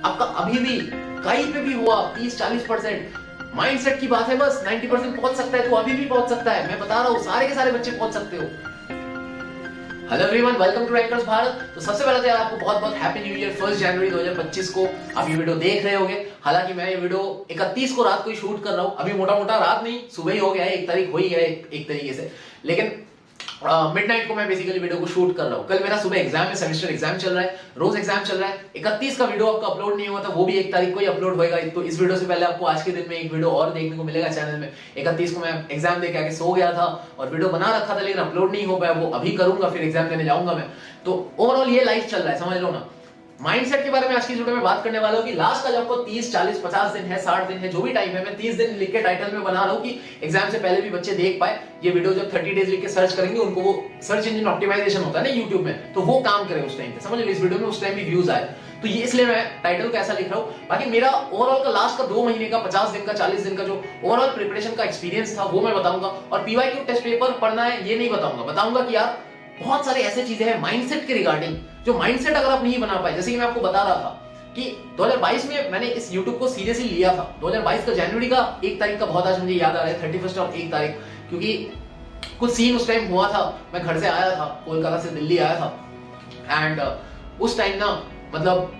आपका अभी भी कहीं पे भी हुआ 30-40% माइंडसेट की बात है, बस 90% पहुंच सकता है तो अभी भी पहुंच सकता है। मैं बता रहा हूं सारे के सारे बच्चे पहुंच सकते हो। Hello everyone, welcome to Rankers Bharat. तो सबसे पहले तो यार आपको बहुत बहुत हैप्पी न्यू ईयर। 1 जनवरी 2025 को आप ये वीडियो देख रहे होंगे। हालांकि मैं ये वीडियो 31 को रात को ही शूट कर रहा हूं। अभी मोटा मोटा रात नहीं, सुबह ही हो गया है, 1 तारीख हो ही गया है एक तरीके से। लेकिन मिडनाइट को मैं बेसिकली वीडियो को शूट कर रहा हूँ। कल मेरा सुबह एग्जाम है, सेमेस्टर एग्जाम चल रहा है, रोज एग्जाम चल रहा है। 31 का वीडियो आपका अपलोड नहीं हुआ था, वो भी 1 तारीख को ही अपलोड होएगा। तो इस वीडियो से पहले आपको आज के दिन में एक वीडियो और देखने को मिलेगा चैनल में। 31 को मैं एग्जाम देके आके सो गया था और वीडियो बना रखा था लेकिन अपलोड नहीं हो पाया, वो अभी करूंगा, फिर एग्जाम देने जाऊंगा मैं। तो ओवरऑल ये लाइफ चल रहा है, समझ लो ना। माइंडसेट के बारे में आज की वीडियो में बात करने वाला हूं कि लास्ट का जो आपको 30, 40, 50 दिन है, 60 दिन है, जो भी टाइम है, मैं 30 दिन लिख के टाइटल में बना रहा हूं कि एग्जाम से पहले भी बच्चे देख पाए। ये वीडियो जब 30 डेज लिख के सर्च करेंगे, उनको वो सर्च इंजन ऑप्टिमाइजेशन होता है ना यूट्यूब में, तो वो काम करे उस टाइम पे, समझ लो। इस वीडियो में उस टाइम भी व्यूज आए, तो ये इसलिए मैं टाइटल को ऐसा लिख रहा हूं। बाकी मेरा ओवरऑल का लास्ट का 2 महीने का, 50 दिन का, 40 दिन का जो ओवरऑल प्रिपरेशन का एक्सपीरियंस था वो मैं बताऊंगा। और पीवाईक्यू टेस्ट पेपर पढ़ना है ये नहीं बताऊंगा। बताऊंगा कि यार बहुत सारे ऐसे चीजें हैं माइंडसेट के रिगार्डिंग, जो माइंडसेट अगर आप नहीं बना पाए, जैसे कि मैं आपको बता रहा था कि 2022 में मैंने इस YouTube को सीरियसली लिया था। 2022 का जनवरी का 1 तारीख का बहुत आज मुझे याद आ रहा है, 31 और 1 तारीख, क्योंकि कुछ सीन उस टाइम हुआ था। मैं घर से आया था, कोलकाता से दिल्ली आया था, एंड उस टाइम ना मतलब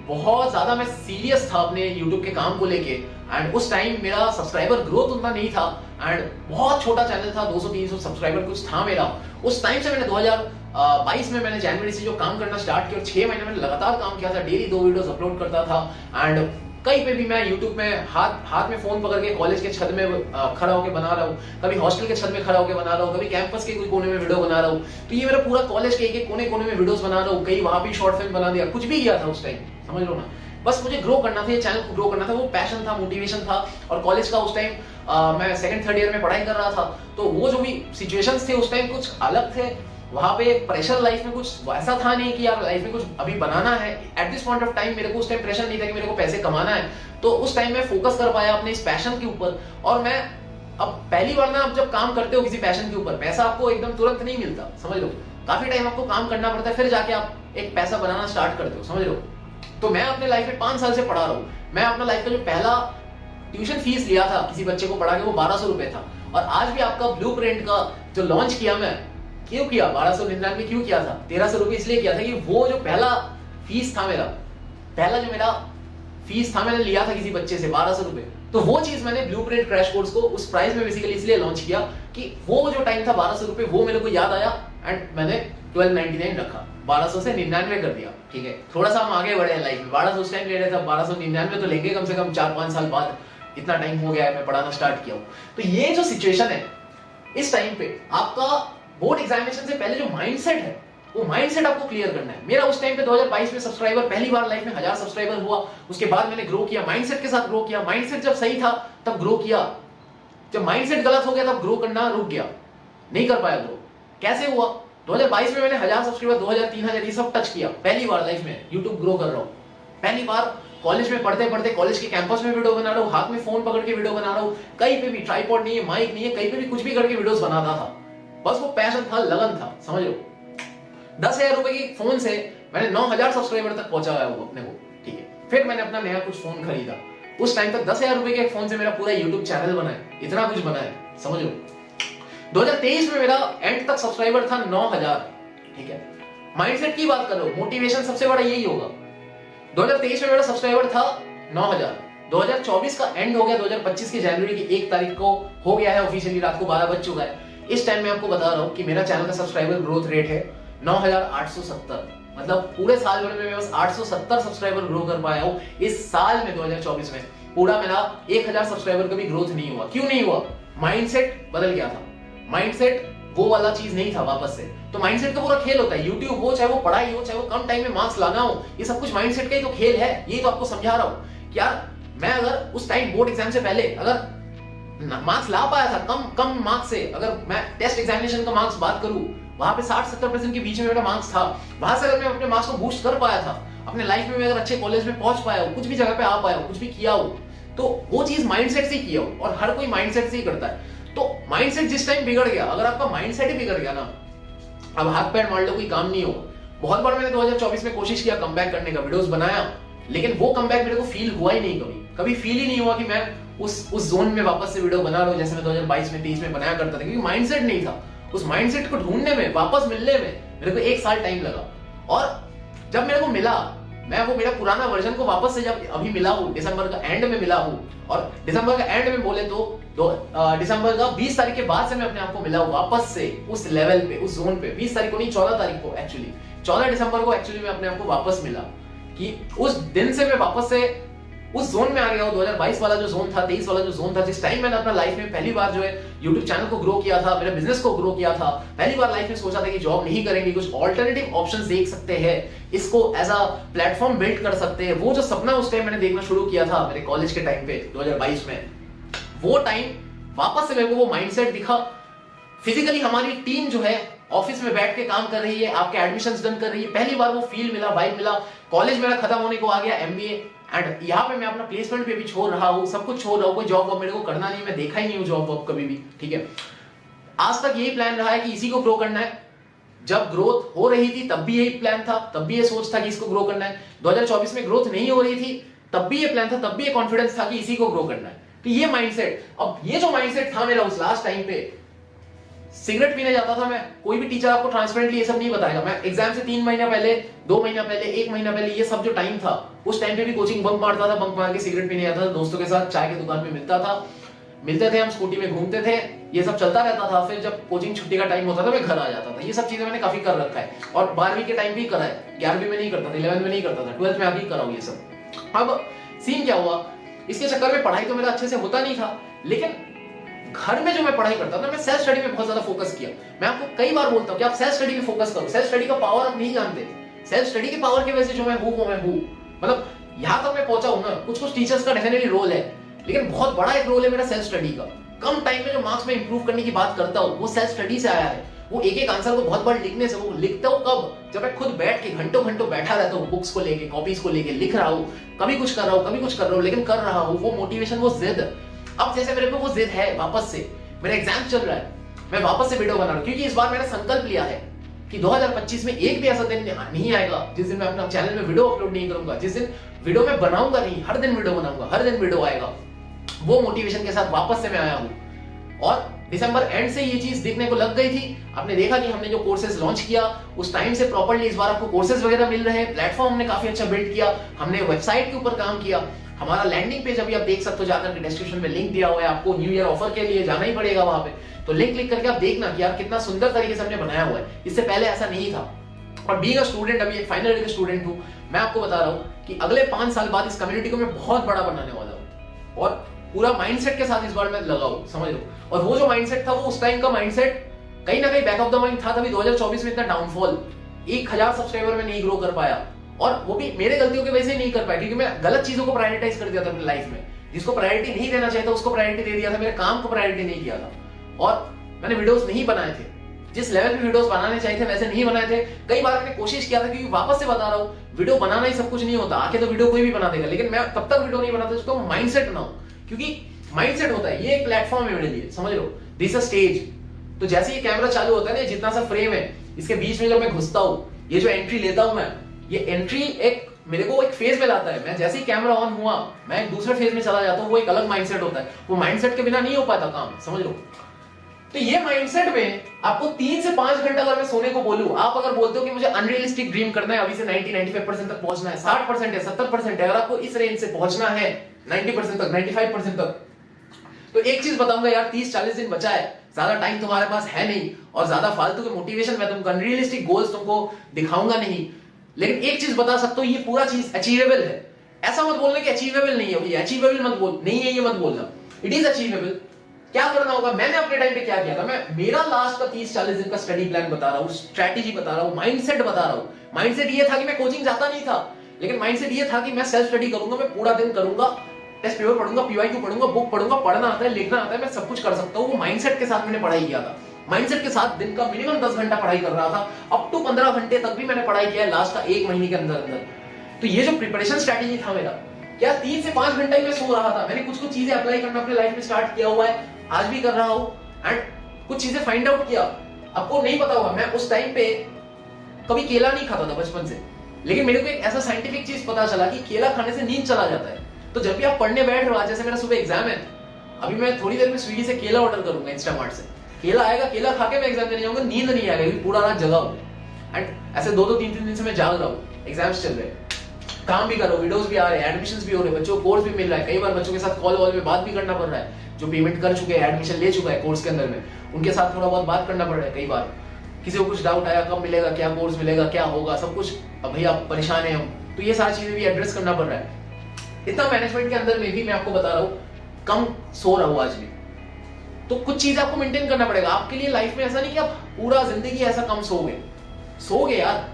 बहुत ज्यादा मैं सीरियस था अपने YouTube के काम को लेके। एंड उस टाइम मेरा सब्सक्राइबर ग्रोथ उतना नहीं था, एंड बहुत छोटा चैनल था, 200-300 सब्सक्राइबर कुछ था मेरा। उस टाइम से मैंने 2022 में मैंने जनवरी से जो काम करना स्टार्ट किया और 6 महीने मैंने लगातार काम किया था। डेली 2 वीडियोस अपलोड करता था, एंड कहीं पे भी मैं YouTube में हाथ में फोन पकड़ के कॉलेज के छत में खड़ा होकर बना रहा हूँ, कभी हॉस्टल के छत में खड़ा होकर बना रहा हूँ, कभी कैंपस के कोई कोने में वीडियो बना रहा हूँ। तो ये मेरा पूरा कॉलेज के एक कोने कोने में वीडियोस बना रहा हूँ, कहीं वहां भी शॉर्ट फिल्म बना दिया, कुछ भी किया था उस टाइम, समझ लो ना। बस मुझे ग्रो करना था, ये चैनल को ग्रो करना था, वो पैशन था, मोटिवेशन था। और कॉलेज का उस टाइम मैं 2nd-3rd ईयर में पढ़ाई कर रहा था, तो वो जो भी सिचुएशंस थे उस टाइम कुछ अलग थे। वहां पे प्रेशर लाइफ में कुछ वैसा था नहीं कि यार लाइफ में कुछ अभी बनाना है। At this point of time मेरे को उस टाइम प्रेशर नहीं था कि मेरे को पैसे कमाना है। तो उस टाइम मैं फोकस कर पाया अपने इस पैशन के ऊपर। और मैं अब पहली बार ना, आप जब काम करते हो किसी पैशन के ऊपर, पैसा आपको एकदम तुरंत नहीं मिलता, समझ लो। काफी टाइम आपको काम करना पड़ता है, फिर जाके आप एक पैसा बनाना स्टार्ट करते हो, समझ लो। तो मैं अपने लाइफ में 5 साल से पढ़ा रहा हूँ। मैं अपना लाइफ का जो पहला ट्यूशन फीस लिया था किसी बच्चे को पढ़ा के, वो 1200 रुपए था। और आज भी आपका ब्लूप्रिंट का जो लॉन्च किया, मैं क्यों किया 1299 क्यों किया था, 1300 रुपए इसलिए किया था कि वो जो पहला फीस था मेरा, पहला जो मेरा फीस था, मैंने लिया था किसी बच्चे से 1200 रुपए। तो वो चीज मैंने ब्लूप्रिंट क्रैश कोर्स को उस प्राइस में बेसिकली इसलिए लॉन्च किया कि वो जो टाइम था 1200 रुपए, वो मेरे को याद आया, एंड मैंने 1299 रखा, 1200 से 99 कर दिया। ठीक है, थोड़ा सा हम आगे बढ़े हैं लाइफ में। 1200 उस टाइम ले रहे थे, 1299 तो लेंगे कम से कम 4-5 साल बाद। इतना टाइम हो गया है मैं पढ़ाना स्टार्ट किया हूं। तो ये जो सिचुएशन है, इस टाइम पे आपका बोर्ड एग्जामिनेशन से पहले जो माइंडसेट है, वो माइंडसेट आपको क्लियर करना है। मेरा उस टाइम पे 2022 में सब्सक्राइबर पहली बार लाइफ में 1000 सब्सक्राइबर हुआ। उसके बाद मैंने ग्रो किया, माइंडसेट के साथ ग्रो किया। माइंडसेट जब सही था तब ग्रो किया, जब माइंडसेट गलत हो गया तब ग्रो करना रुक गया, नहीं कर पाया ग्रो। कैसे हुआ? 2022 में मैंने 1000 सब्सक्राइबर, 2000-3000 ये सब टच किया। पहली बार लाइफ में यूट्यूब ग्रो कर रहा हूं। पहली बार कॉलेज में पढ़ते पढ़ते कॉलेज के कैंपस में वीडियो बना रहा हूं, हाथ में फोन पकड़ के वीडियो बना रहा हूं, कहीं पे भी ट्राइपॉड नहीं है, माइक नहीं है, कहीं पे भी कुछ भी करके वीडियोस बनाता था। बस वो पैशन था, लगन था, समझ लो। 10,000 रुपए की फोन से मैंने 9000 सब्सक्राइबर तक पहुंचाया वो अपने को। ठीक है, फिर मैंने अपना नया कुछ फोन खरीदा। उस टाइम तक 10,000 रुपए के फोन से मेरा पूरा यूट्यूब चैनल बना है, इतना कुछ बना है, समझ लो। 2023 में मेरा एंड तक सब्सक्राइबर था 9000। ठीक है, माइंडसेट की बात करो, मोटिवेशन सबसे बड़ा यही होगा। 2023 में मेरा सब्सक्राइबर था 9000। 2024 का एंड हो गया, 2025 की जनवरी की 1 तारीख को हो गया है ऑफिशियली, रात को 12 बज चुका है। इस टाइम मैं आपको बता रहा हूं कि मेरा चैनल का सब्सक्राइबर ग्रोथ रेट है 9870। मतलब पूरे साल भर में मैं बस 870 सब्सक्राइबर ग्रो कर पाया हूं इस साल में, 2024 में। पूरा मेरा 1000 सब्सक्राइबर का भी ग्रोथ नहीं हुआ। क्यों नहीं हुआ? माइंडसेट बदल गया था। माइंडसेट वो वाला चीज नहीं था वापस से। तो माइंडसेट का पूरा खेल होता है, यूट्यूब हो, चाहे वो पढ़ाई हो, चाहे वो कम टाइम में मार्क्स लाना हो, ये सब कुछ माइंडसेट का ही तो खेल है। ये तो आपको समझा रहा हूं। यार मैं अगर उस टाइम बोर्ड एग्जाम से पहले अगर मार्क्स ला पाया था, कम मार्क्स से, अगर मैं टेस्ट एग्जामिनेशन का मार्क्स बात करूं, वहां पे 60-70% के बीच में मेरा मार्क्स था, वहां से अगर मैं अपने मार्क्स को बूस्ट कर पाया था, अपने लाइफ में अगर अच्छे कॉलेज में पहुंच पाया हो, कुछ भी जगह पे आ पाया हो, कुछ भी किया हो, तो वो चीज माइंडसेट से किया हो। और हर कोई माइंडसेट से ही करता है। तो माइंडसेट जिस टाइम बिगड़ गया, अगर आपका माइंडसेट ही बिगड़ गया ना, अब हाथ पैर मार लो कोई काम नहीं होगा। बहुत बार मैंने 2024 में कोशिश किया कमबैक करने का, वीडियोस बनाया, लेकिन वो कमबैक मेरे को फील हुआ ही नहीं, कभी फील ही नहीं हुआ कि मैं उस जोन में वापस से वीडियो बना रहा हूं जैसे मैं 2022 में 23 में बनाया करता था, क्योंकि माइंडसेट नहीं था। उस माइंडसेट को ढूंढने में, वापस मिलने में मेरे को 1 साल टाइम लगा। और जब मेरे को मिला, मैं वो मेरा पुराना वर्जन को वापस से जब अभी मिला हूं, दिसंबर का एंड में मिला हूं, और दिसंबर का एंड में बोले तो दिसंबर का 20 तारीख के बाद से मैं अपने आप को मिला हूं वापस से उस लेवल पे, उस जोन पे। 20 तारीख को नहीं, 14 तारीख को एक्चुअली, 14 दिसंबर को एक्चुअली मैं अपने आप को वापस मिला कि उस दिन से मैं वापस से उस जोन में आ गया हूं। 2022 वाला जो जोन था, 23 वाला जो जोन था, जिस टाइम मैंने अपना लाइफ में पहली बार जो है YouTube चैनल को ग्रो किया था, मेरे बिजनेस को ग्रो किया था, पहली बार लाइफ में सोचा था कि जॉब नहीं करेंगे, कुछ ऑल्टरनेटिव ऑप्शंस देख सकते हैं, इसको एज अ प्लेटफॉर्म बिल्ड कर सकते हैं। वो जो सपना उस टाइम मैंने देखना शुरू किया था मेरे कॉलेज के टाइम पे 2022 में, वो टाइम वापस से मेरे को वो माइंडसेट दिखा। फिजिकली हमारी टीम जो है ऑफिस में बैठ के काम कर रही है, आपके एडमिशंस डन कर रही है, पहली बार वो फील मिला, वाइब मिला। कॉलेज मेरा खत्म होने को आ गया, MBA, एंड यहाँ पे मैं अपना प्लेसमेंट पे भी छोड़ रहा हूँ, सब कुछ छोड़ रहा हूँ, कोई जॉब वॉब मेरे को करना नहीं, मैं देखा ही नहीं हूँ जॉब वॉब कभी भी, ठीक है। आज तक यही प्लान रहा है कि इसी को ग्रो करना है। जब ग्रोथ हो रही थी तब भी यही प्लान था, तब भी ये सोच था कि इसको ग्रो करना है। 2024 में ग्रोथ नहीं हो रही थी तब भी ये प्लान था, तब भी ये कॉन्फिडेंस था कि इसी को ग्रो करना है। तो ये माइंडसेट, अब ये जो माइंडसेट था मेरा उस लास्ट टाइम पे, सिगरेट पीने जाता था मैं, कोई भी टीचर आपको ट्रांसपेरेंटली ये सब नहीं बताएगा। मैं एग्जाम से 3 महीना पहले, 2 महीना पहले, 1 महीना पहले, ये सब जो टाइम था, उस टाइम पे भी कोचिंग बंक मारता था, बंक मार के सिगरेट पीने जाता था, दोस्तों के साथ चाय की दुकान पे मिलता था, मिलते थे, हम स्कूटी में घूमते थे, ये सब चलता रहता था। फिर जब कोचिंग छुट्टी का टाइम होता था मैं घर आ जाता था। ये सब चीजें मैंने काफी कर रखा है, और 12वीं के टाइम भी करा है, 11वीं में नहीं करता था, 11th में नहीं करता था, 12th में अभी करा हूं ये सब। अब सीन क्या हुआ, इसके चक्कर में पढ़ाई तो मेरा अच्छे से होता नहीं था, लेकिन घर में जो मैं पढ़ाई करता था, मैं सेल्फ स्टडी पे बहुत ज्यादा फोकस किया। मैं आपको कई बार बोलता हूं कि आप सेल्फ स्टडी पे फोकस करो। सेल्फ स्टडी का पावर आप नहीं जानते। सेल्फ स्टडी के पावर की वजह से जो मैं हूं वो मैं हूं, मतलब यहां तक मैं पहुंचा हूं ना। कुछ टीचर्स का डेफिनेटली रोल है, लेकिन बहुत बड़ा एक रोल है मेरा सेल्फ स्टडी का। कम टाइम में जो मार्क्स में इंप्रूव करने की बात करता हूं, वो सेल्फ स्टडी से आया है। वो एक आंसर को बहुत बार लिखने से, वो लिखता हूं कब, जब मैं खुद बैठ के घंटों बैठा रहता हूं, बुक्स को लेके, कॉपीज को लेके लिख रहा हूं, कभी कुछ कर रहा हूं, कभी कुछ कर रहा हूं, लेकिन कर रहा हूं। वो मोटिवेशन, वो जिद, अब जैसे मेरे को वो जिद है, वापस से मेरा एग्जाम चल रहा है, मैं वापस से वीडियो बना रहा हूं, क्योंकि इस बार मैंने संकल्प लिया है कि 2025 में एक भी ऐसा दिन नहीं आएगा जिस दिन मैं अपना चैनल में वीडियो अपलोड नहीं करूंगा, जिस दिन वीडियो मैं बनाऊंगा नहीं, हर दिन वीडियो बनाऊंगा, हर दिन वीडियो आएगा। वो मोटिवेशन के साथ वापस से मैं आया हूं, और दिसंबर एंड से ये चीज दिखने को लग गई थी। आपने देखा कि हमने जो कोर्सेज लॉन्च किया, उस टाइम से प्रॉपर्ली इस बार आपको कोर्सेज वगैरह मिल रहे हैं। प्लेटफॉर्म हमने काफी अच्छा बिल्ड किया, हमने वेबसाइट के ऊपर काम किया। हमारा लैंडिंग पेज अभी आप देख सकते हो, जाकर के डिस्क्रिप्शन में लिंक दिया हुआ है, आपको न्यू ईयर ऑफर के लिए जाना ही पड़ेगा वहां पे, तो लिंक क्लिक करके आप देखना कि यार कितना सुंदर तरीके से हमने बनाया हुआ है। इससे पहले ऐसा नहीं था। और बीइंग अ स्टूडेंट, अभी एक फाइनल ईयर का स्टूडेंट हूं, मैं आपको बता रहा हूं कि अगले 5 साल बाद इस कम्युनिटी को मैं बहुत बड़ा बनाने वाला हूं, और पूरा माइंडसेट के साथ इस बार मैं लगा हूं, समझ लो। और वो जो माइंडसेट था, वो उस टाइम का माइंडसेट कहीं ना कहीं बैक ऑफ द माइंड था। तभी 2024 में इतना डाउनफॉल, 1000 सब्सक्राइबर में नहीं ग्रो कर पाया, और वो भी मेरे गलतियों की वजह से नहीं कर पाया, क्योंकि मैं गलत चीजों को प्रायोरिटाइज कर दिया था अपनी लाइफ में। जिसको प्रायोरिटी नहीं देना चाहिए था उसको प्रायोरिटी दे दिया था, मेरे काम को प्रायोरिटी नहीं किया था, और मैंने वीडियोस नहीं बनाए थे। जिस लेवल पे वीडियोस बनाने चाहिए थे वैसे नहीं बनाए थे। कई बार मैंने कोशिश किया था, क्योंकि वापस से बता रहा हूं, वीडियो बनाना ही सब कुछ नहीं होता। आके तो वीडियो कोई भी बना देगा, लेकिन मैं तब तक वीडियो नहीं बनाता जिसको माइंडसेट ना हो, क्योंकि माइंडसेट होता है, ये एक प्लेटफॉर्म है मेरे लिए, समझ लो, दिस अ स्टेज। तो जैसे ये कैमरा चालू होता है ना, जितना सा फ्रेम है, इसके बीच में जब मैं घुसता हूं, ये जो एंट्री लेता हूं मैं, ये एंट्री एक मेरे को एक फेज में लाता है। मैं जैसे ही कैमरा ऑन हुआ, मैं एक दूसरे फेज में चला जाता हूं, वो एक अलग माइंडसेट होता है। वो माइंडसेट के बिना नहीं हो पाता काम, समझ लो। तो ये माइंडसेट में आपको 3 से 5 घंटा अगर मैं सोने को बोलूं, आप अगर बोलते हो कि मुझे अनरियलिस्टिक ड्रीम करना है, अभी से 90-95% तक पहुंचना है, 60% है, 70% है, अगर आपको इस रेंज से पहुंचना है 90% तक, 95% तक, तो एक चीज बताऊंगा यार, 30-40 दिन बचा है, ज्यादा टाइम तुम्हारे पास है नहीं, और ज्यादा फालतू के मोटिवेशन मैं तुमको, अनरियलिस्टिक गोल्स तुमको दिखाऊंगा नहीं। लेकिन एक चीज बता सकता हूं, ये पूरा चीज अचीवेबल है। ऐसा मत बोलना कि अचीवेबल नहीं है, ये अचीवेबल मत बोल, नहीं है ये मत बोलना, इट इज अचीवेबल। क्या करना होगा, मैंने अपने टाइम पे क्या किया था, मैं मेरा लास्ट का 30-40 दिन का स्टडी प्लान बता रहा हूं, स्ट्रेटेजी बता रहा हूं, माइंडसेट बता रहा हूं। माइंडसेट ये था कि मैं कोचिंग जाता नहीं था, लेकिन माइंडसेट ये था कि मैं सेल्फ स्टडी करूंगा, मैं पूरा दिन करूंगा, टेस्ट पेपर पढ़ूंगा, पीवाईक्यू पढ़ूंगा, बुक पढ़ूंगा, पढ़ना आता है, लिखना आता है, मैं सब कुछ कर सकता हूं। वो माइंडसेट के साथ मैंने पढ़ाई किया था। माइंडसेट के साथ दिन का मिनिमम 10 घंटा पढ़ाई कर रहा था, अप टू 15 घंटे तक भी मैंने पढ़ाई किया है लास्ट का 1 महीने के अंदर। तो ये जो प्रिपरेशन स्ट्रेटेजी था मेरा, क्या 3 से 5 घंटे में सो रहा था। मैंने कुछ चीजें अप्लाई करना अपने लाइफ में स्टार्ट किया हुआ है, आज भी कर रहा हूं, एंड कुछ चीजें फाइंड आउट किया। आपको नहीं पता होगा, मैं उस टाइम पे कभी केला नहीं खाता था बचपन से, लेकिन मेरे को एक ऐसा साइंटिफिक चीज पता चला कि केला खाने से नींद चला जाता है। तो जब भी आप पढ़ने बैठ रहे हो, जैसे मेरा सुबह एग्जाम है, अभी मैं थोड़ी देर में स्विगी से केला ऑर्डर करूंगा, इंस्टामार्ट से केला आएगा, केला खा के मैं एग्जाम देने जाऊंगा, नींद नहीं आएगा क्योंकि पूरा रात जगा हूं। एंड ऐसे 2-2 3-3 दिन से मैं जाग रहा हूँ, एग्जाम्स चल रहे हैं, काम भी कर रहा हूँ, वीडियोस भी आ रहे हैं, एडमिशंस भी हो रहे हैं, बच्चों को कोर्स भी मिल रहा है, कई बार बच्चों के साथ कॉल वॉल में बात भी करना पड़ रहा है, जो पेमेंट कर चुके हैं, एडमिशन ले चुका है कोर्स के अंदर में, उनके साथ थोड़ा बहुत बात करना पड़ रहा है। कई बार किसी को कुछ डाउट आया, कब मिलेगा, क्या कोर्स मिलेगा, क्या होगा, सब कुछ, अब भैया आप परेशान है हम, तो ये सारी चीजें भी एड्रेस करना पड़ रहा है। इतना मैनेजमेंट के अंदर में भी मैं आपको बता रहा हूँ, कम सो रहा हूँ आज भी, तो कुछ चीज आपको मेंटेन करना पड़ेगा आपके लिए लाइफ में। ऐसा नहीं कि आप पूरा जिंदगी ऐसा कम सोगे यार,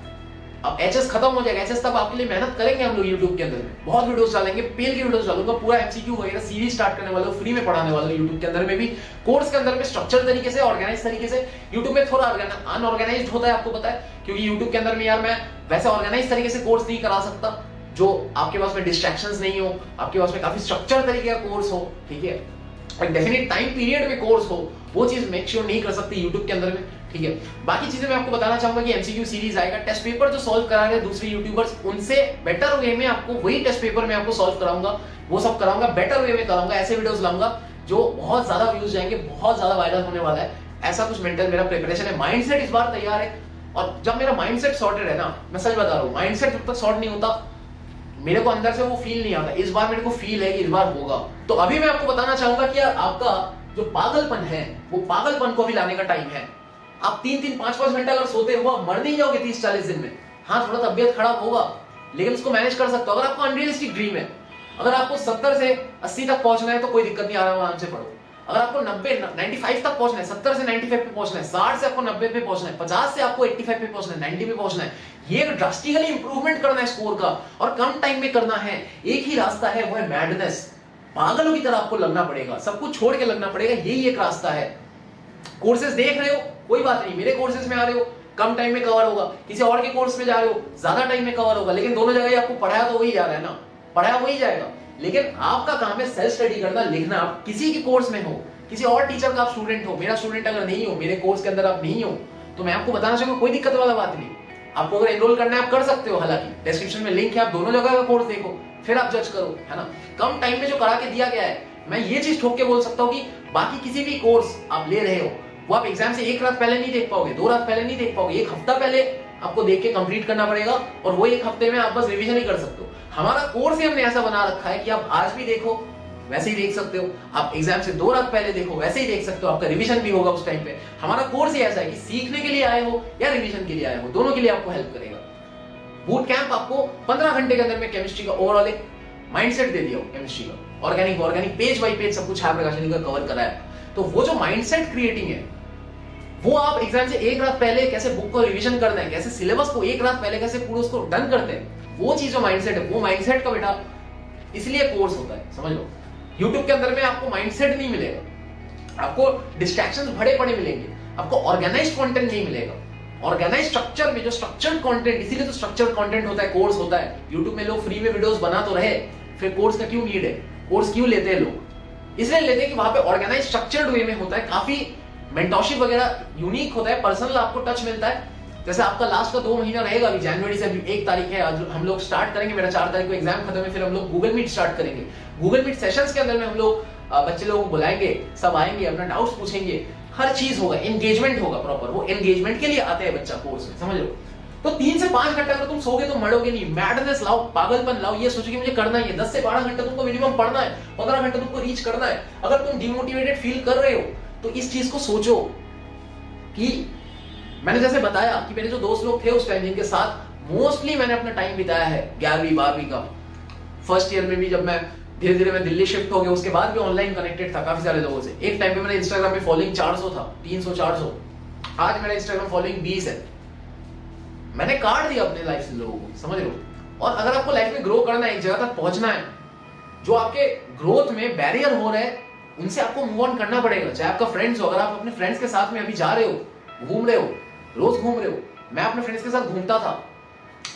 अब एचएस खत्म हो जाएगा, एचएस तब आपके लिए मेहनत करेंगे हम लोग यूट्यूब के अंदर में, बहुत वीडियोस डालेंगे, पेल की वीडियोस डालूंगा, पूरा एमसीक्यू वगैरह सीरीज स्टार्ट करने वाला हूं, फ्री में पढ़ाने वाला हूं यूट्यूब के अंदर में भी, कोर्स के अंदर में स्ट्रक्चर तरीके से, ऑर्गेनाइज तरीके से। यूट्यूब में थोड़ा अनऑर्गेनाइज्ड होता है, आपको पता है, क्योंकि यूट्यूब के अंदर में यार मैं वैसे ऑर्गेनाइज तरीके से कोर्स नहीं करा सकता, जो आपके पास में डिस्ट्रैक्शंस नहीं हो, आपके पास में काफी स्ट्रक्चर तरीके का कोर्स हो, ठीक है, एक डेफिनेट टाइम पीरियड में कोर्स हो, वो चीज मेक श्योर नहीं कर सकती यूट्यूब के अंदर में, ठीक है। बाकी चीजें मैं आपको बताना चाहूंगा कि एमसीक्यू सीरीज आएगा, टेस्ट पेपर जो सॉल्व करा रहे दूसरे यूट्यूबर्स, उनसे बेटर वे में आपको वही टेस्ट पेपर में आपको सॉल्व कराऊंगा, वो सब कराऊंगा, बेटर वे में कराऊंगा, ऐसे वीडियोस लाऊंगा जो बहुत ज्यादा व्यूज जाएंगे, बहुत ज्यादा वायरल होने वाला है, ऐसा कुछ मेंटल मेरा प्रिपरेशन है, माइंडसेट इस बार तैयार है। और जब मेरा माइंडसेट सॉर्टेड है ना, मैं सच बता रहा हूं, माइंडसेट जब तक सॉर्ट नहीं होता, मेरे को अंदर से वो फील नहीं आता। इस बार मेरे को फील है कि इस बार होगा। तो अभी मैं आपको बताना चाहूंगा कि आपका जो पागलपन है, वो पागलपन को भी लाने का टाइम है। आप 3-3, 5-5 घंटा अगर सोते हो, आप मर नहीं जाओगे 30-40 दिन में। हाँ, थोड़ा तबियत खराब होगा, लेकिन उसको मैनेज कर सकते हो। अगर आपको अनरियलिस्टिक ड्रीम है, अगर आपको 70 से 80 तक पहुंचना है, तो कोई दिक्कत नहीं, आराम से पढ़ो। अगर आपको 95 तक पहुंचना है, 70 से 95 पे पहुंचना है, 60 से आपको 90 पे पहुंचना है, 50 से आपको 85 पे पहुंचना है, 90 पे पहुंचना है, ये ड्रास्टिकली इंप्रूवमेंट करना है स्कोर का, और कम टाइम में करना है, एक ही रास्ता है, वो है मैडनेस। पागलों की तरह आपको लगना पड़ेगा, सब कुछ छोड़ के लगना पड़ेगा, यही एक रास्ता है। कोर्सेज देख रहे हो, कोई बात नहीं, मेरे कोर्सेज में आ रहे हो, कम टाइम में कवर होगा, किसी और के कोर्स में जा रहे हो, ज्यादा टाइम में कवर होगा, लेकिन दोनों जगह आपको पढ़ाया तो वही जा रहा है ना, पढ़ाया वही जाएगा, लेकिन आपका काम है सेल्फ स्टडी करना, लिखना। आप किसी के कोर्स में हो, किसी और टीचर का आप स्टूडेंट हो, मेरा स्टूडेंट अगर नहीं हो, मेरे कोर्स के अंदर आप नहीं हो, तो मैं आपको बताना चाहूंगा, कोई दिक्कत वाला बात नहीं। आपको अगर एनरोल करना है, आप कर सकते हो, हालांकि डिस्क्रिप्शन में लिंक है, आप दोनों जगह का कोर्स देखो, फिर आप जज करो, है ना। कम टाइम में जो करा के दिया गया है, मैं ये चीज ठोक के बोल सकता हूँ कि बाकी किसी भी कोर्स आप ले रहे हो, वो आप एग्जाम से एक रात पहले नहीं देख पाओगे, 2 रात पहले नहीं देख पाओगे, एक हफ्ता पहले आपको देख के कंप्लीट करना पड़ेगा, और वो एक हफ्ते में आप बस रिवीजन ही कर सकते हो। हमारा कोर्स ही हमने ऐसा बना रखा है कि आप आज भी देखो वैसे ही देख सकते हो, आप एग्जाम से 2 रात पहले देखो वैसे ही देख सकते हो, आपका रिवीजन भी होगा उस टाइम पे। हमारा कोर्स ही ऐसा है कि सीखने के लिए आए हो या रिवीजन के लिए आए हो, दोनों के लिए आपको हेल्प करेगा। बूट कैंप आपको 15 घंटे के अंदर में केमिस्ट्री का ओवरऑल एक माइंडसेट दे दिया, केमिस्ट्री का ऑर्गेनिक पेज बाय पेज सब कुछ प्रकाशन का कवर कराया। तो वो जो माइंडसेट क्रिएटिंग है, वो आप एग्जाम से एक रात पहले कैसे बुक को रिवीजन करना है, कैसे सिलेबस को एक रात पहले कैसे पूरा उसको डन करते हैं, वो चीज जो माइंडसेट है, वो माइंडसेट का बेटा इसलिए कोर्स होता है, समझ लो। YouTube के अंदर में आपको माइंडसेट नहीं मिलेगा, आपको डिस्ट्रैक्शंस बड़े बड़े मिलेंगे, आपको ऑर्गेनाइज्ड कंटेंट नहीं मिलेगा। ऑर्गेनाइज्ड स्ट्रक्चर में जो स्ट्रक्चर्ड कंटेंट, इसीलिए तो स्ट्रक्चर्ड कंटेंट होता है, कोर्स होता है। YouTube में लोग फ्री में वीडियोस बना तो रहे, फिर कोर्स का क्यों नीड है, कोर्स क्यों लेते हैं लोग? इसलिए लेते हैं कि वहां पे ऑर्गेनाइज्ड स्ट्रक्चर्ड वे में होता है, काफी मेंटरशिप वगैरह यूनिक होता है, पर्सनल आपको टच मिलता है। जैसे आपका लास्ट का 2 महीना रहेगा, अभी जनवरी से, अभी 1 तारीख है, आज हम लोग स्टार्ट करेंगे, मेरा 4 तारीख को एग्जाम खत्म है, फिर हम लोग गूगल मीट स्टार्ट करेंगे। गूगल मीट सेशंस के अंदर में हम लोग बच्चे लोगों को बुलाएंगे, सब आएंगे, अपना डाउट्स पूछेंगे, हर चीज होगा, एंगेजमेंट होगा प्रॉपर। वो एंगेजमेंट के लिए आते हैं बच्चा कोर्स में, समझ लो। तो 3 से 5 घंटा अगर तुम सोगे तो मरोगे नहीं। मैडनेस लाओ, पागलपन लाओ, ये सोचो कि मुझे करना ही है। 10 से 12 घंटे तुमको मिनिमम पढ़ना है, 15 घंटे तुमको रीच करना है। अगर तुम डिमोटिवेटेड फील कर रहे हो, तो इस चीज को सोचो कि मैंने जैसे बताया कि मेरे जो दोस्त लोग थे उस टाइम, जिनके साथ मोस्टली मैंने अपना टाइम बिताया है 11वीं 12वीं का, फर्स्ट ईयर में भी, जब मैं धीरे धीरे मैं दिल्ली शिफ्ट हो गया, उसके बाद भी ऑनलाइन कनेक्टेड था काफी सारे लोगों से। एक टाइम पे मेरे इंस्टाग्राम पे फॉलोइंग 400 था, 300-400, आज मेरा इंस्टाग्राम फॉलोइंग 20 है। मैंने काट दिया अपने लाइफ से लोगों को, समझ रहे हो। और अगर आपको लाइफ में ग्रो करना है, एक जगह तक पहुंचना है, जो आपके ग्रोथ में बैरियर हो रहे हैं, उनसे आपको मूव ऑन करना पड़ेगा। चाहे आपका फ्रेंड्स हो, अगर आप अपने फ्रेंड्स के साथ में अभी जा रहे हो, घूम रहे हो, रोज घूम रहे हो, मैं अपने फ्रेंड्स के साथ घूमता था,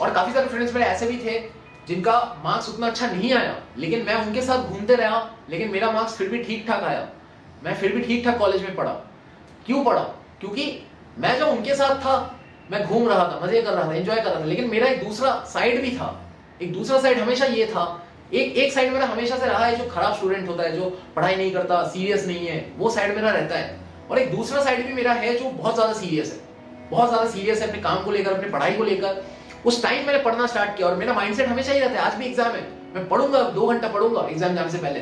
और काफी सारे फ्रेंड्स मेरे ऐसे भी थे जिनका मार्क्स उतना अच्छा नहीं आया, लेकिन मैं उनके साथ घूमते रहा, लेकिन मेरा मार्क्स फिर भी ठीक ठाक आया, मैं फिर भी ठीक ठाक कॉलेज में पढ़ा। क्यों पढ़ा? क्योंकि मैं जब उनके साथ था, मैं घूम रहा था, मजे कर रहा था, एंजॉय कर रहा था, लेकिन मेरा एक दूसरा साइड भी था। एक दूसरा साइड हमेशा ये था, एक साइड मेरा हमेशा से रहा है, जो खराब स्टूडेंट होता है, जो पढ़ाई नहीं करता, सीरियस नहीं है, वो साइड मेरा रहता है। और एक दूसरा साइड भी मेरा है जो बहुत ज्यादा सीरियस है, बहुत ज्यादा सीरियस है अपने काम को लेकर, अपनी पढ़ाई को लेकर। उस टाइम मैंने पढ़ना स्टार्ट किया और मेरा माइंडसेट हमेशा ही रहता है, आज भी एग्जाम है, मैं पढ़ूंगा, 2 घंटा पढ़ूंगा एग्जाम जाने से पहले,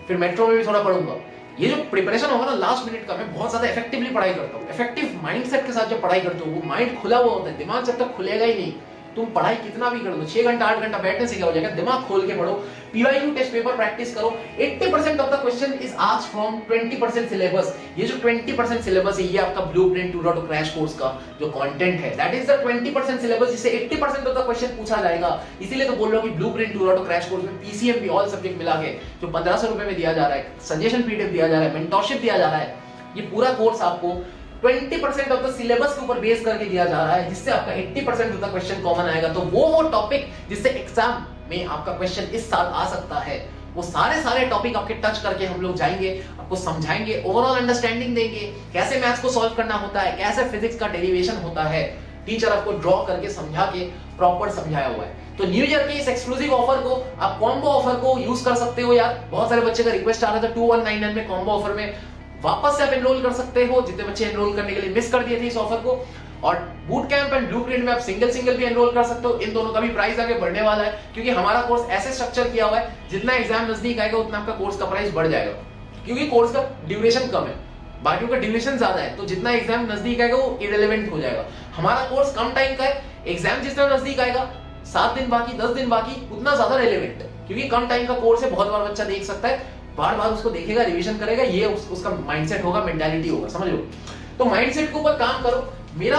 फिर मेट्रो में भी थोड़ा पढ़ूंगा। ये जो प्रिपरेशन होगा ना लास्ट मिनट का, मैं बहुत ज्यादा इफेक्टिवली पढ़ाई करता हूँ। इफेक्टिव माइंडसेट के साथ जब पढ़ाई करते हो, वो माइंड खुला हुआ होता है, दिमाग जब तक खुलेगा ही नहीं, तुम पढ़ाई कितना भी कर लो, 6 घंटा 8 घंटा बैठने से क्या हो जाएगा, दिमाग खोल के पढ़ो, पीवाईक्यू टेस्ट पेपर प्रैक्टिस करो। 80% of the question is asked from 20% syllabus. ये जो 20% सिलेबस है, ये आपका blueprint two two crash course का जो कंटेंट है, दैट इज द 20% सिलेबस, जिससे 80% ऑफ द क्वेश्चन पूछा जाएगा। इसीलिए तो बोल रहा हूं कि blueprint two two crash course में पीसीएमबी ऑल सब्जेक्ट मिला के जो 1500 रुपए में दिया जा रहा है, सजेशन पीडीएफ दिया जा रहा है, मेंटरशिप दिया जा रहा है, ये पूरा कोर्स आपको 20% ऑफ द सिलेबस के ऊपर बेस करके दिया जा रहा है, जिससे आपका 80% ऑफ द क्वेश्चन कॉमन आएगा। तो वो टॉपिक जिससे एग्जाम में आपका क्वेश्चन इस साल आ सकता है, वो सारे टॉपिक आपके टच करके हम लोग जाएंगे, आपको समझाएंगे, ओवरऑल अंडरस्टैंडिंग देंगे, कैसे मैथ्स को सॉल्व करना होता है, कैसे फिजिक्स का डेरिवेशन होता है, टीचर आपको ड्रॉ करके समझा के प्रॉपर समझाया हुआ है। तो न्यू ईयर के इस एक्सक्लूसिव ऑफर को, आप कॉम्बो ऑफर को यूज कर सकते हो यार। बहुत सारे बच्चे का रिक्वेस्ट आ रहा था 2199 में कॉम्बो ऑफर में, वापस से आप एनरोल कर सकते हो, जितने बच्चे एनरोल करने के लिए मिस कर दिए थे इस ऑफर को। और बूट कैंप एंड ब्लूप्रिंट में आप सिंगल भी एनरोल कर सकते हो। इन दोनों का भी प्राइस आगे बढ़ने वाला है, क्योंकि हमारा कोर्स ऐसे स्ट्रक्चर किया हुआ है, जितना एग्जाम नजदीक आएगा उतना आपका कोर्स का प्राइस बढ़ जाएगा, क्योंकि कोर्स का ड्यूरेशन कम है, बाकियों का ड्यूरेशन ज्यादा है, तो जितना एग्जाम नजदीक आएगा वो इरेलेवेंट हो जाएगा। हमारा कोर्स कम टाइम का है, एग्जाम जितना नजदीक आएगा, 7 दिन बाकी, 10 दिन बाकी, उतना ज्यादा रेलेवेंट है, क्योंकि कम टाइम का कोर्स है, बहुत बार बच्चा देख सकता है, बार बार उसको देखेगा, रिवीजन करेगा, ये उसका माइंडसेट होगा, मेंटालिटी होगा, समझ लो। तो माइंडसेट के ऊपर काम करो। मेरा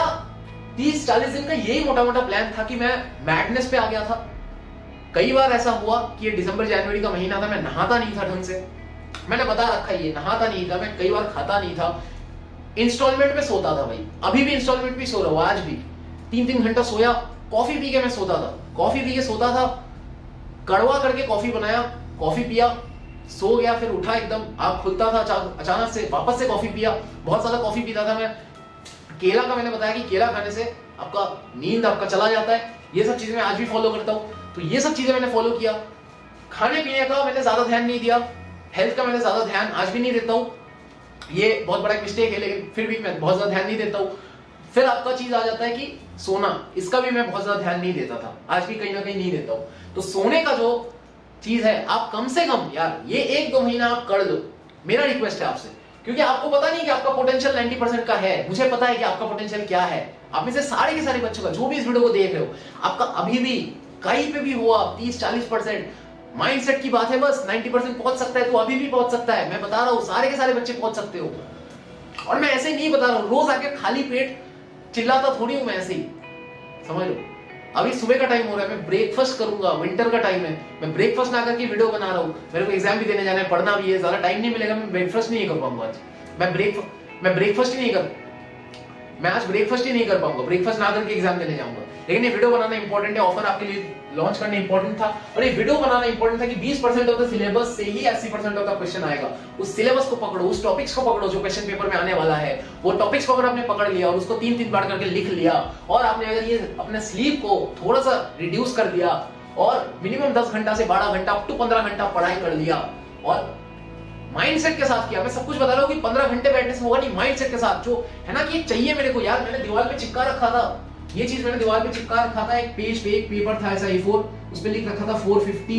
30-40 दिन का यही मोटा मोटा प्लान था कि मैं मैडनेस पे आ गया था। कई बार ऐसा हुआ कि ये दिसंबर जनवरी का महीना था, मैं नहाता नहीं था ढंग से, मैंने बता रखा है, ये नहाता नहीं था, मैं कई बार खाता नहीं था, इंस्टॉलमेंट में सोता था भाई, अभी भी इंस्टॉलमेंट भी सो रहा हूं, आज भी 3-3 घंटा सोया, कॉफी पी के मैं सोता था, कॉफी पी के सोता था, कड़वा करके कॉफी बनाया, कॉफी पिया, सो गया, फिर उठा, एकदम आँख खुलता था अचानक से, वापस से कॉफी पिया, बहुत ज्यादा कॉफी पीता था मैं। केला का मैंने बताया कि केला खाने से आपका नींद आपका चला जाता है, ये सब चीजें मैं आज भी फॉलो करता हूं। तो ये सब चीजें मैंने फॉलो किया। खाने पीने का मैंने ज्यादा ध्यान नहीं दिया, हेल्थ का मैंने ज्यादा ध्यान आज भी नहीं देता हूं, ये बहुत बड़ा मिस्टेक है, लेकिन फिर भी मैं बहुत ज्यादा ध्यान नहीं देता हूं। फिर आपका चीज आ जाता है कि सोना, इसका भी मैं बहुत ज्यादा ध्यान नहीं देता था, आज भी कहीं ना कहीं नहीं देता हूं। तो सोने का जो चीज है, आप कम से कम यार ये 1-2 महीना आप कर लो, मेरा रिक्वेस्ट है आपसे, क्योंकि आपको पता नहीं कि आपका पोटेंशियल 90% का है, मुझे पता है कि आपका पोटेंशियल क्या है। आप में से सारे के सारे बच्चों का, जो भी इस वीडियो को देख रहे हो, आपका अभी भी कहीं पे भी हुआ 30-40%, माइंडसेट की बात है, बस 90% पहुंच सकता है तो अभी भी पहुंच सकता है। मैं बता रहा हूं सारे के सारे बच्चे पहुंच सकते हो, और मैं ऐसे ही नहीं बता रहा हूं, रोज आके खाली पेट चिल्लाता थोड़ी हूं मैं ऐसे ही, समझ लो। अभी सुबह का टाइम हो रहा है, मैं ब्रेकफास्ट करूंगा, विंटर का टाइम है, मैं ब्रेकफास्ट ना करके वीडियो बना रहा हूं, मेरे को एग्जाम भी देने जाना है, पढ़ना भी है, ज्यादा टाइम नहीं मिलेगा, मैं ब्रेकफास्ट नहीं कर पाऊंगा आज, मैं ब्रेकफास्ट ही नहीं कर मैं आज ब्रेकफास्ट ही नहीं कर पाऊंगा, ब्रेकफास्ट ना करके एग्जाम देने जाऊंगा। लेकिन ये वीडियो बनाना इंपॉर्टेंट है, ऑफर आपके लिए लॉन्च करना इंपॉर्टेंट था, और ये वीडियो बनाना इंपॉर्टेंट था कि 20% ऑफ द सिलेबस से ही 80% ऑफ द क्वेश्चन आएगा। उस सिलेबस को पकड़ो, उस टॉपिक्स को पकड़ो जो क्वेश्चन पेपर में आने वाला है, वो टॉपिक्स को अगर आपने पकड़ लिया और उसको 3-3 बार करके लिख लिया, और आपने अगर ये अपने स्लीप को थोड़ा सा रिड्यूस कर दिया, और मिनिमम 10 घंटा से 12 घंटा अप टू 15 घंटा पढ़ाई कर लिया, और माइंडसेट के साथ किया। मैं सब कुछ बता रहा हूं कि 15 घंटे बैठने से होगा नहीं, माइंडसेट के साथ, जो है ना कि चाहिए मेरे को यार, मैंने दीवार पे चिपका रखा था, ये चीज मैंने दीवार पे चिपका रखा था, एक पेज पे एक पेपर था ऐसा A4, उस पे लिख रखा था 450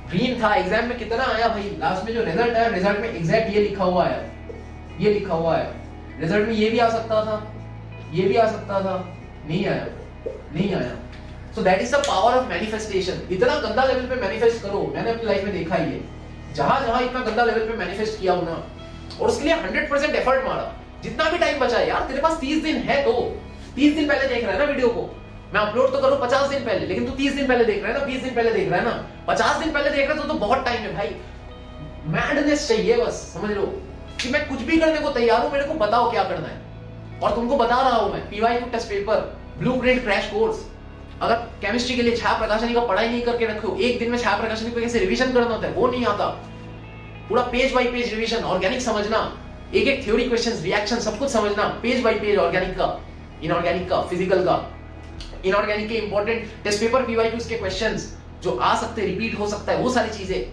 ग्रीन था। एग्जाम में कितना आया भाई, लास्ट में जो रिजल्ट आया, रिजल्ट में एग्जैक्ट ये लिखा हुआ है, ये लिखा हुआ है, रिजल्ट में ये भी आ सकता था, ये भी आ सकता था, नहीं आया, नहीं आया। So that is the power of manifestation. इतना गंदा लेवल पे मैनिफेस्ट करो, मैंने अपनी लाइफ में देखा ही है, जहां जहां इतना गंदा लेवल पे मैनिफेस्ट किया हूं ना, और उसके लिए 100% एफर्ट मारा, जितना भी टाइम बचा है यार, तेरे पास 30 दिन है, तो 30 दिन पहले देख रहा है ना वीडियो को, मैं अपलोड तो करूं 50 दिन पहले, लेकिन तू 30 दिन पहले देख रहा है ना, 20 दिन पहले देख रहा है ना, 50 दिन पहले देख रहा है तो बहुत टाइम है भाई। मैडनेस चाहिए, बस समझ लो कि मैं कुछ भी करने को तैयार हूं, मेरे को बताओ क्या करना है, और तुमको बता रहा हूं मैं, PYQ test paper, blueprint crash course. अगर केमिस्ट्री के लिए छाया प्रकाशनी का पढ़ाई नहीं करके रखे हो, एक दिन में छाया प्रकाशनी को कैसे रिवीजन करना होता है वो नहीं आता, पूरा page bye page revision, organic समझना, एक एक थ्योरी, क्वेश्चंस, रिएक्शन सब कुछ समझना, पेज बाय पेज ऑर्गेनिक का, इनऑर्गेनिक का, फिजिकल का। इनऑर्गेनिक के इंपॉर्टेंट टेस्ट पेपर पीवाईक्यूज के क्वेश्चंस जो आ सकते, रिपीट हो सकता है, वो सारी चीजें,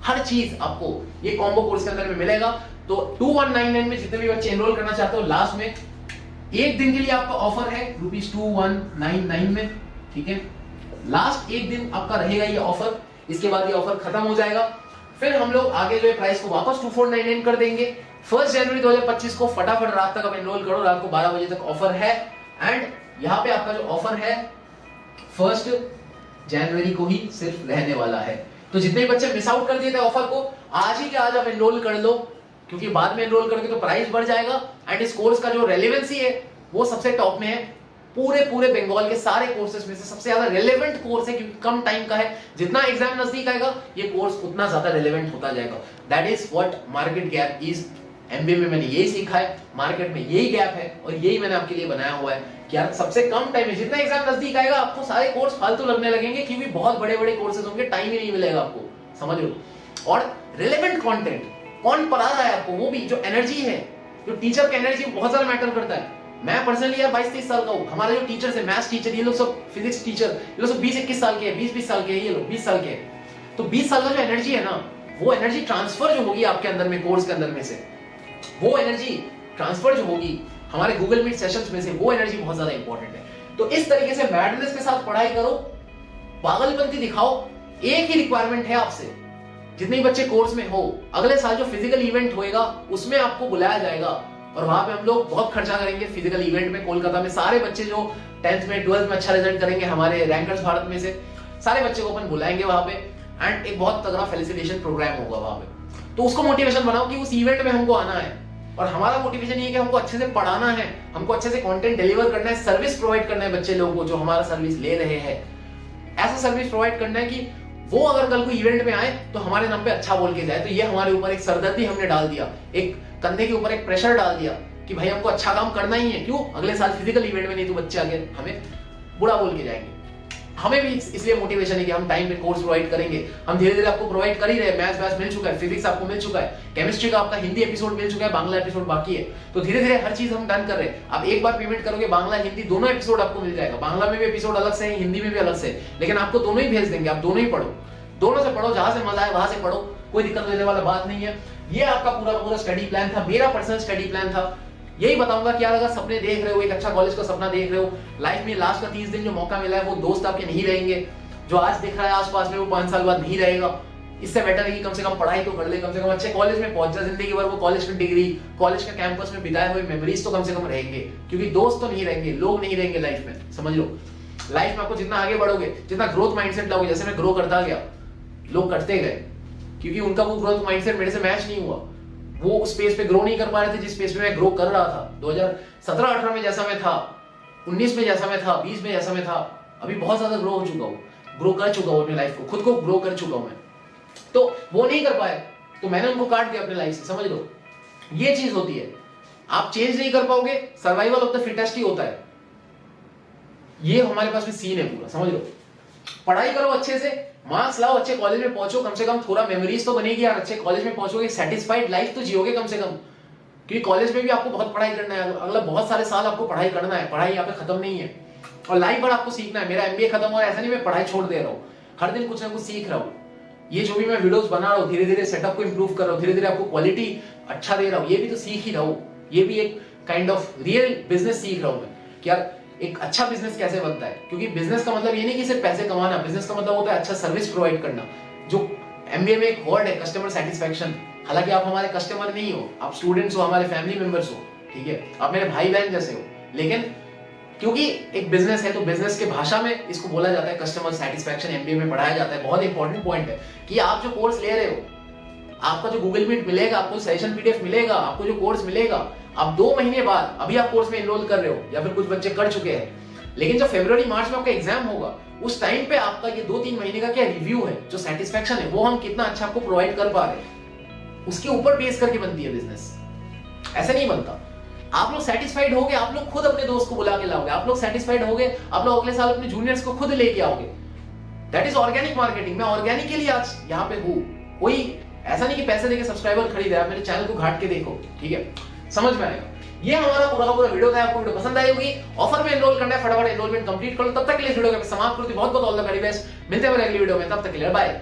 हर चीज आपको ये कॉम्बो कोर्स के अंदर में मिलेगा। तो 2199 में जितने भी बच्चे एनरोल करना चाहते हो, लास्ट में एक दिन के लिए आपका ऑफर है ₹2199 में, ठीक है। लास्ट एक दिन आपका रहेगा ये ऑफर, इसके बाद ये ऑफर खत्म हो जाएगा। फिर हम लोग आगे जो है प्राइस को वापस 2499 कर देंगे। 1 जनवरी 2025 को फटाफट रात तक आप एनरोल करो, रात को 12 बजे तक ऑफर है। एंड यहाँ पे आपका जो ऑफर है 1 जनवरी को ही सिर्फ रहने वाला है। तो जितने बच्चे मिस आउट कर दिए थे ऑफर को, आज ही के आज आप एनरोल कर लो, क्योंकि बाद में एनरोल करके तो प्राइस बढ़ जाएगा। एंड इस कोर्स का जो रेलेवेंसी है वो सबसे टॉप में है। पूरे बंगाल के सारे कोर्सेज में से सबसे ज्यादा रेलेवेंट कोर्स है, क्योंकि कम टाइम का है। जितना एग्जाम नजदीक आएगा ये कोर्स उतना ज्यादा रेलेवेंट होता जाएगा। That is what market gap is. MBA में मैंने यही सीखा है, मार्केट में यही गैप है और यही मैंने आपके लिए बनाया हुआ है कि यार सबसे कम टाइम में, जितना एग्जाम नजदीक आएगा आपको सारे कोर्स फालतू लगने लगेंगे, क्योंकि बहुत बड़े कोर्सेज होंगे, टाइम ही नहीं मिलेगा आपको, समझ लो। और रिलेवेंट कंटेंट कौन पढ़ा रहा है आपको, वो भी जो एनर्जी है, जो टीचर का एनर्जी बहुत ज्यादा मैटर करता है। मैं पर्सनली यार 22-23 साल का हूँ। हमारे जो टीचर्स है, मैथ्स टीचर, ये लोग सब फिजिक्स टीचर, ये लोग सब 20-21 साल के हैं, 20-20 साल के हैं, ये लोग 20 साल के हैं। तो 20 साल का जो एनर्जी है ना, वो एनर्जी ट्रांसफर जो होगी आपके अंदर में, कोर्स के अंदर में से, वो एनर्जी ट्रांसफर जो होगी हमारे गूगल मीट सेशंस में से, वो एनर्जी बहुत ज्यादा इंपॉर्टेंट है। तो इस तरीके से मैडनेस के साथ पढ़ाई करो, पागलपंती दिखाओ। एक ही रिक्वायरमेंट है आपसे, जितने बच्चे कोर्स में हो, अगले साल जो फिजिकल इवेंट होएगा उसमें आपको बुलाया जाएगा और वहां पे हम लोग बहुत खर्चा करेंगे फिजिकल इवेंट में। कोलकाता में सारे बच्चे जो 10th में 12th में अच्छा रिजल्ट करेंगे, हमारे रैंकर्स भारत में से सारे बच्चे को अपन बुलाएंगे वहां पे। एंड एक बहुत तगड़ा फेलिसिटेशन प्रोग्राम होगा वहां पे। तो उसको मोटिवेशन बनाओ कि उस इवेंट में हमको आना है। और हमारा मोटिवेशन ये कि हमको अच्छे से पढ़ाना है, हमको अच्छे से कंटेंट डिलीवर करना है, सर्विस प्रोवाइड करना है बच्चे लोगों को जो हमारा सर्विस ले रहे हैं। ऐसा सर्विस प्रोवाइड करना है कि वो अगर कल को इवेंट में आए तो हमारे नाम पे अच्छा बोल के जाए। तो ये हमारे ऊपर एक सरदर्दी हमने डाल दिया, एक कंधे के ऊपर एक प्रेशर डाल दिया कि भाई हमको अच्छा काम करना ही है। क्यों? अगले साल फिजिकल इवेंट में नहीं तो बच्चे आगे हमें बुरा बोल के जाएंगे। हमें भी इसलिए मोटिवेशन है कि हम टाइम पे कोर्स प्रोवाइड करेंगे। हम धीरे धीरे आपको प्रोवाइड कर ही रहे हैं। मैथ्स मिल चुका है, फिजिक्स आपको मिल चुका है, केमिस्ट्री का आपका हिंदी एपिसोड मिल चुका है, बांग्ला एपिसोड बाकी है। तो धीरे धीरे हर चीज हम डन कर रहे हैं। आप एक बार पेमेंट करोगे, बांग्ला हिंदी दोनों एपिसोड आपको मिल जाएगा। बांग्ला में भी एपिसोड अलग से है, हिंदी में भी अलग से, लेकिन आपको दोनों ही भेज देंगे। आप दोनों ही पढ़ो, दोनों से पढ़ो, जहां से मजा आए वहां से पढ़ो, कोई दिक्कत लेने वाला बात नहीं है। ये आपका पूरा स्टडी प्लान था, मेरा पर्सनल स्टडी प्लान था। यही बताऊंगा कि यार अगर सपने देख रहे हो, एक अच्छा कॉलेज का सपना देख रहे हो, लाइफ में लास्ट का 30 दिन जो मौका मिला है, वो दोस्त आपके नहीं रहेंगे। जो आज दिख रहा है आसपास में, वो 5 साल बाद नहीं रहेगा। इससे बेटर है कि कम से कम पढ़ाई तो कर ले, कम से कम अच्छे कॉलेज में पहुंच जा। जिंदगी भर वो कॉलेज की डिग्री, कॉलेज के कैंपस में बिताए हुए मेमोरीज तो कम से कम रहेंगे, क्योंकि दोस्त तो नहीं रहेंगे, लोग नहीं रहेंगे लाइफ में। समझ लो, लाइफ में आपको जितना आगे बढ़ोगे, जितना ग्रोथ माइंडसेट लाओगे, जैसे मैं ग्रो करता गया, लोग करते गए, क्योंकि उनका वो ग्रोथ माइंडसेट मेरे से मैच नहीं हुआ। वो उस स्पेस पे ग्रो नहीं कर पा रहे थे जिस स्पेस पे मैं ग्रो कर रहा था। 2017-18 में जैसा मैं था, 19 में जैसा मैं था, 20 में जैसा मैं था, अभी बहुत ज्यादा ग्रो हो चुका हूँ, ग्रो कर चुका हूँ अपनी लाइफ को, खुद को ग्रो कर चुका हूँ मैं। तो वो नहीं कर पाए तो मैंने उनको काट दिया अपनी लाइफ से। समझ लो, ये चीज होती है। आप चेंज नहीं कर पाओगे, सर्वाइवल ऑफ द फिटेस्ट ही होता है। ये हमारे पास में सीन है पूरा। समझ लो, पढ़ाई करो अच्छे से, मार्क्स लाओ, अच्छे कॉलेज में पहुंचो, कम से कम थोड़ा मेमोरीज तो बनेगी यार। अच्छे कॉलेज में पहुंचोगे, सेटिस्फाइड लाइफ तो जियोगे कम से कम, क्योंकि कॉलेज में भी आपको बहुत पढ़ाई करना है। अगला बहुत सारे साल आपको पढ़ाई करना है, पढ़ाई यहाँ पे खत्म नहीं है और लाइफ भर आपको सीखना है। मेरा एमबीए खत्म हो रहा है, ऐसा नहीं मैं पढ़ाई छोड़ दे रहा हूँ, हर दिन कुछ ना कुछ सीख रहा हूँ। ये जो भी मैं वीडियोस बना रहा हूँ, धीरे धीरे सेटअप को इंप्रूव कर रहा हूँ, धीरे धीरे आपको क्वालिटी अच्छा दे रहा हूँ, ये भी तो सीख ही रहा हूँ। ये भी एक काइंड ऑफ रियल बिजनेस सीख रहा हूँ मैं कि यार एक अच्छा बिजनेस कैसे बनता है। क्योंकि बिजनेस का मतलब ये नहीं कि सिर्फ पैसे कमाना, बिजनेस का मतलब होता है अच्छा सर्विस प्रोवाइड करना। जो एमबीए में एक वर्ड है कस्टमर सेटिस्फैक्शन। हालांकि आप हमारे कस्टमर नहीं हो, आप स्टूडेंट्स हो, हमारे फैमिली मेंबर्स हो, ठीक है, आप मेरे भाई बहन जैसे हो, लेकिन क्योंकि एक बिजनेस है तो बिजनेस के भाषा में इसको बोला जाता है कस्टमर सेटिस्फैक्शन। एमबीए में पढ़ाया जाता है। बहुत इंपॉर्टेंट पॉइंट है कि आप जो कोर्स ले रहे हो, आपका जो गूगल मीट मिलेगा, आपको सेशन पीडीएफ मिलेगा, आपको जो कोर्स मिलेगा, आप 2 महीने बाद, अभी आप कोर्स में एनरोल कर रहे हो या फिर कुछ बच्चे कर चुके हैं, लेकिन जब फरवरी मार्च में आपका एग्जाम होगा, उस टाइम पे आपका ये 2-3 महीने का क्या रिव्यू है, जो सेटिस्फैक्शन है, वो हम कितना अच्छा आपको प्रोवाइड कर पा रहे हैं, उसके ऊपर बेस करके बनती है बिजनेस। ऐसे नहीं बनता। आप लोग सेटिस्फाइड होगे, आप लोग खुद अपने दोस्त को बुला के लाओगे, आप लोग सेटिस्फाइड होगे, आप लोग अगले साल अपने जूनियर्स को खुद लेके आओगे। That is organic marketing. मैं ऑर्गेनिकली आज यहाँ पे हूँ। कोई ऐसा नहीं कि पैसे देके सब्सक्राइबर खरीद रहा है। मेरे चैनल को घाट के देखो, ठीक है। समझ में आएगा। ये हमारा पूरा का पूरा वीडियो था। आपको वीडियो पसंद आई होगी। ऑफर में एनरोल करना है, फटाफट एनरोलमेंट कंप्लीट कर लो। तब तक के लिए इस वीडियो को समाप्त करते बहुत बहुत ऑल द वेरी बेस्ट। मिलते हैं अगली वीडियो में, तब तक के लिए बाय।